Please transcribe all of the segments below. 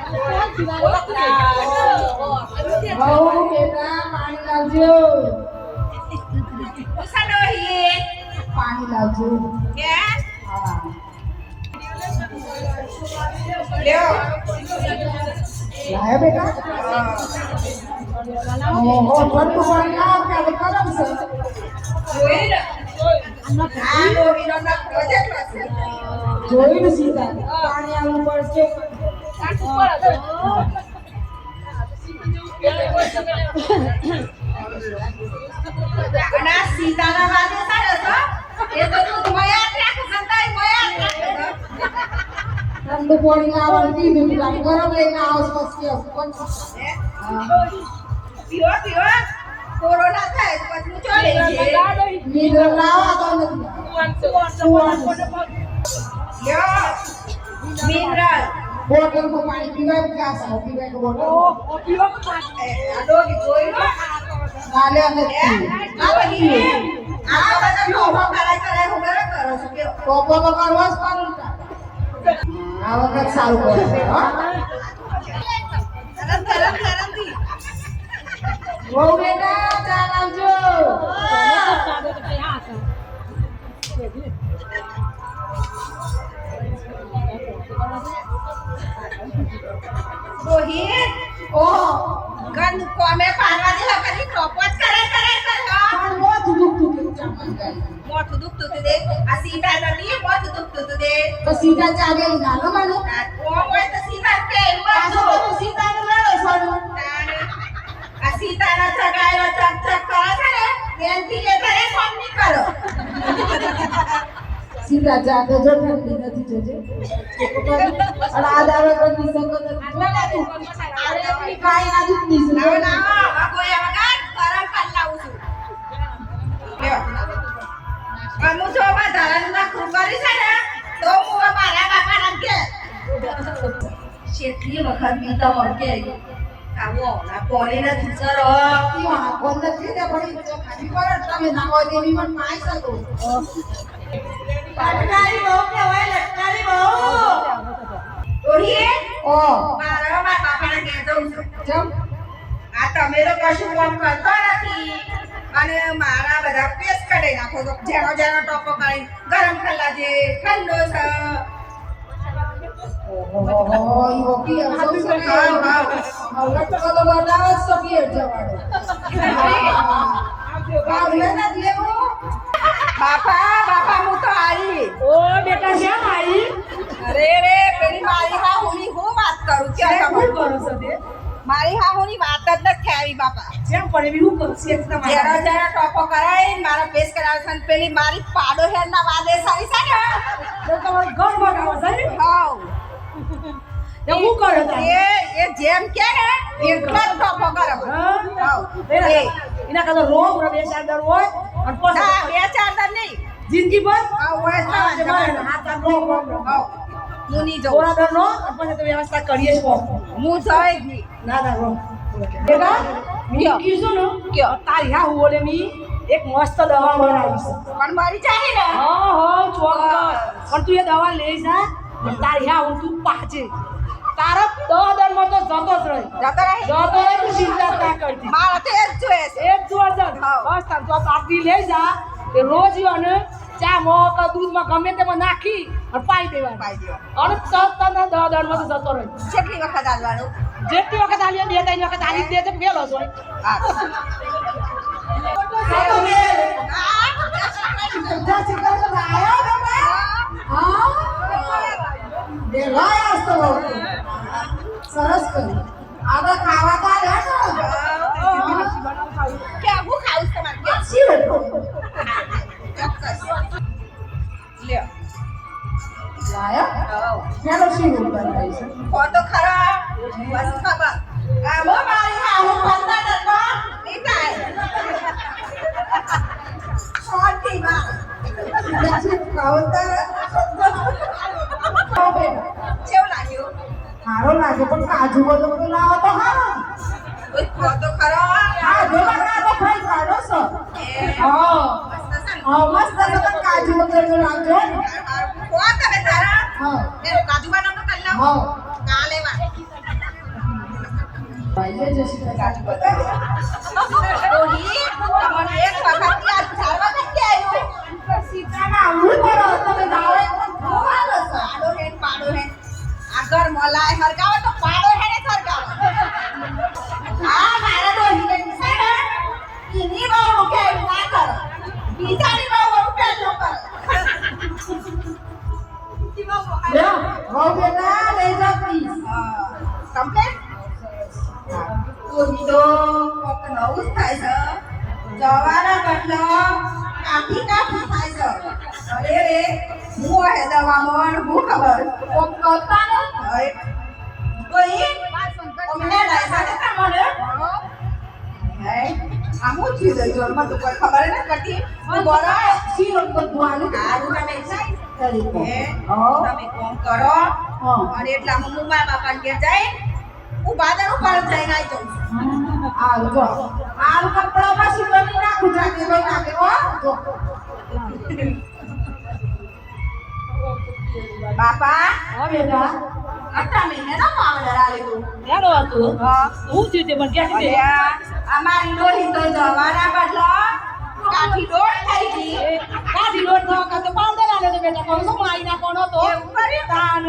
બહુ બેટા પાણી લાવજો. પાણી લાવજો. હા. લાયા બેટા? ઓહો, ઠંડુ પાણી લાવ કે હવે ગરમ છે. જોઈને સીધા પાણી આવવું પડશે. અને આ સીતાના વાદે સારા એ તો તું મયા ટ્રેક સંતાઈ મયા ટ્રેક ઠંડુ પાણી લાવવાનું કીધું ગરમ લઈને આવો પછી પણ પીઓ પીઓ કોરોના થાય પછી ચોલે છે મિનરલ લાવવા તો નથી. લ્યો મિનરલ બોટલમાં પાણી પીવાય કે આ સાવ પીવાય કે બોટલ આ ડોગી જોઈ લો ગાલે નથી. આ બની આ બધા ટોપો કરાય હું કરો છો કે ટોપો તો કરવા જ પડે. આ વખત સારું પડે. ગરમ ગરમ ગરમ દી બહુ બેટા ચા લાવજો. રોહિત ઓ ગંદ કોમે પારવા દે કરી ટોપો જ કરે પણ મોઢું દુખતું હતું ચા માંગાઈ. મોઠું દુખતું હતું દે આ સીધા નથી મોઠું દુખતું હતું દે તો સીધા ચા દે ગાલો માનો. ઓ હોય તો સીધા કે પાછો તો સીધાને લડો સારું. આ સીતાના ચગાયો ચક ચક કરે છે ને એનથી એ ઘરે ફોન ની કરો સીધા ચા તો જો ઠંડી નથી જોજે. અને આ દાડો તો નિસકો નથી. અરે આપણી કાઈ ના દુખ નિસકો. ના ના આ કોઈ વગર ગરમ કરી લાવું છું લ્યો અમુ જો માં ધારાનું નાખું કરી છે ને તો હું મારા બાપાના કે કેટલી વખત બીતા મળકે આવો ના પોલીને થુસરો આખો નથી ને પણ એ ખાલી પર તમે ના હોય તેવી પણ પાઈ શકો. લટકારી બહુ કહેવાય લટકારી બહુ ઓડીએ ઓ મારા બાપાના કે જઉં છું જમ આ તમે તો કશું કામ કરતા નથી અને મારા બધા પેસ કાઢી નાખો તો જેનો જેનો ટોપો કરી ગરમ ખલ્લા જે ઠંડો છે ઓહો ઈ ઓકી આવસો હવે તો કલો બનાવ સપીએ જવાડો. કાવલે ના લેવો બાપા બાપા હું તો આવી ઓ બેટા કેમ આવી? અરે રે પેલી મારી હા હુની હું વાત કરું કે શું કરો છો તે? મારી હા હુની વાત જ નથી આવી બાપા કેમ પણ એવી હું કરું છે તમારે? જેનો જેનો ટોપો કરાય મારા પેસ કરાવે છે અને પેલી મારી પાડો હેરના વાદે સારી છે ને તો તમારે ઘર બગાવો છે ને? હાઉ તો હું કરો તા? એ જેમ કે ને એટલો જ ટોપો કરે હાઉ એના કાતો રોગ રે બે ચાર દર હોય અને પછી ના બે ચાર દર નહીં જિંદગી ભર હાઉ હોય આ જમાને હાથ આમ રોગ હાઉ હું નહીં જઉં થોડા દર નો અને પછી તો વ્યવસ્થા કરીએ જ કોમ. હું જઈ જ નહીં ના ના રોગ બેટા મી કીધું ને કયો? તારી હા હું ઓલે મી એક મસ્ત દવા બનાવી છે. પણ મારી ચાહી ને હા હા ચોક્કસ પણ તું એ દવા લઈ જા અને તારી હા હું તું પાછે તારા 10 દરમાં તો જતો જ રહી જતો રહી જતો રહી તું ચિંતા ના કરતી. મારા તો એ જ જોઈએ છે એક જોર છે બસ તાર જો પાટી લઈ જા તે રોજ અને ચા મોક દૂધમાં ગમે તેમાં નાખી અને પાઈ દેવાનું પાઈ દેવા અને તત તને 10 દરમાં તો જતો રહી. કેટલી વખત હાલવાનું જેટલી વખત આલીએ 2-3 વખત આલી જ દે છે પેલો જ હોય. હા સરસ કર્યું. આગળ ખાવા તો કે હું ખાઉં તમારે કે ચોક્કસ લ્યો લાયા ચાલો શીરો બનાવી છે. કો તો ખરા બસ ખબર આ મો મારી હા હું પંદર નતો નીકાય શાંતિ માં કાવતર કેવું લાગ્યું સારો લાગે પણ કાજુ બદામ તો લાવો તો હા કોઈ કો તો ખરા હા જો કાકા ભાઈ કાઢો છો હા મસ્ત છે ને? હા મસ્ત છે પણ કાજુ બદામ તો લાવજો કો તમે તારા હા એ કાજુ બનાવનો કલ્લા હા કાલે વાત ભાઈ જય શ્રી કૃષ્ણ. ગાડી બતાવો. ડોહી, તમને એક વખત યાદ ચાલવા નથી આવ્યું. સીતાના આવડું કરો તમે જાઓ એકદમ હાલો, પાડો હે ને પાડો હે. આગળ મલાય હરગાવો તો પાડો હે ને સરગાવો. આ મારા ડોહીને છે ને, એની બહુ મુખે ના કરો. બીજાની બહુ પેલો કરો. લ્યો હો બેટા લઈ જાઓ પ્લીઝ. કમ્પ્લીટ? ડોહી તો કોક નવું જ થાય છે. જવાના બદલો કાફી કાફી થાય છે. અરે રે, હું હે દવામાં હું ખબર. કોક કરતા ને હવે ડોહી, તમને લાયસન્સ તમને? હે? આ હું થયું છે જોરમાં તો કોઈ ખબર ન પડતી. હું બોલો. શીરો બધું આલું હારું તમે જાય. તરીકે હે? હો તમે કોમ કરો હા અને એટલામાં હું મારા બાપાને ઘેર જઈ ઉભા દે ઉપર જઈને આવી જાઉં છું. આલું જો આલું કપડામાં શીરો ની નાખું જાતે ભાઈ નાખે હો જો બાપા હા બેટા આટલા મહિનાનો પાવડર આલ્યું. એનો હતું હા. હું થયું તે પણ ક્યાં અરે આ અમારી ડોહી તો જવાના બદલો કાઠી દોડ થઈ ગઈ. કાઢી લોટ થવા કરતો પાવડર આલે તો બેટા કહું છું માઈ ના કોનો તો એવું કર્યું? તાન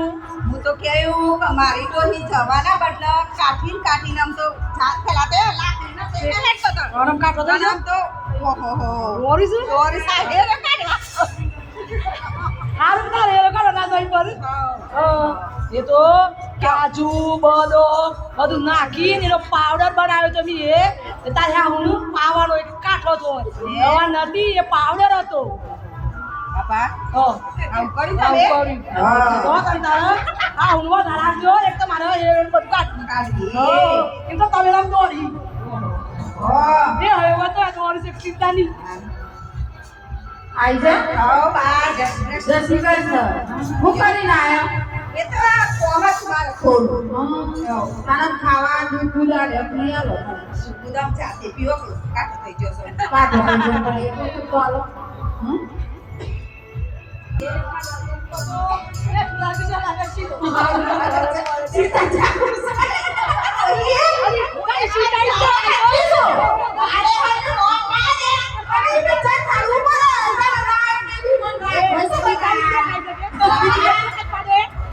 હું તો કેવું કે મારી ડોહી જવાના બદલે કાઠીને આમ તો જાત ફેલાતે લાકડીનો તેલ લેતો હતો. ગરમ કાઢો તો અને આમ તો ઓહોહો. ઓરી શું ચોરી સાહેબ કાઢવા. હારું તારે એ કાઢો ના જોઈ પર એ તો કાજુ બદામ બધું નાખીને એનો પાવડર બનાવ્યો તો મી એ તારે આ હું પાવાનો એક કાઠો તો નવા નથી એ પાવડર હતો બાપા આમ કર્યું આવું તમે? કર્યું. હા. તો તમે તારે આ હું રાખજો એક તો મારે એ બધું કાઢી કાઢી. એમ તો તમે રમ દોરી હા. એ હવે તો આ દોરી છે ચિંતા નહીં આઈ જા આવો બા જય જય શ્રી કૃષ્ણ હું કરીને આયો એ તો આ કોમસ મારે ખોલું. તારા ખાવા દૂધ દૂધ આલે પી આલો ગુદામ જાતે પીવો કાઢ થઈ જશો. કાઢો તો આલો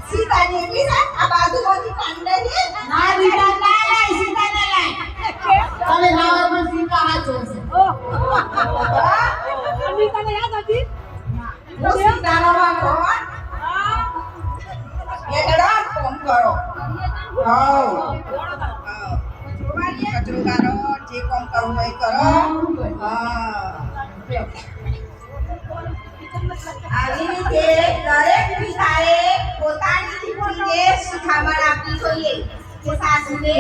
સીતાની એટલી છે, આ બાજુમાંથી કાંડાની. ના દીકરા ના લાય સીતા ના લાય તમે લાવો પણ સીતા હાચો છે તને યાદ હતી તો સીતાનો વાંકો. એ હેડો કોમ કરો. હાઉ. કચરો કાઢો, જે કોમ કરવું હોય એ કરો. હા. આવી રીતે દરેક પિતાએ પોતાની દીકરીને શિખામણ આપવી જોઈએ કે સાસુને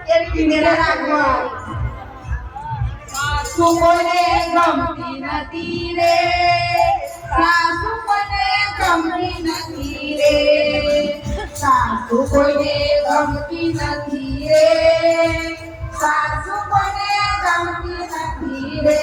કેવી રીતે રાખવા. સાસુ મને ગમતી નથી રે, સાસુ મને ગમતી નથી રે, સાસુ કોઈને ગમતી નથી રે, સાસુ મને ગમતી નથી રે.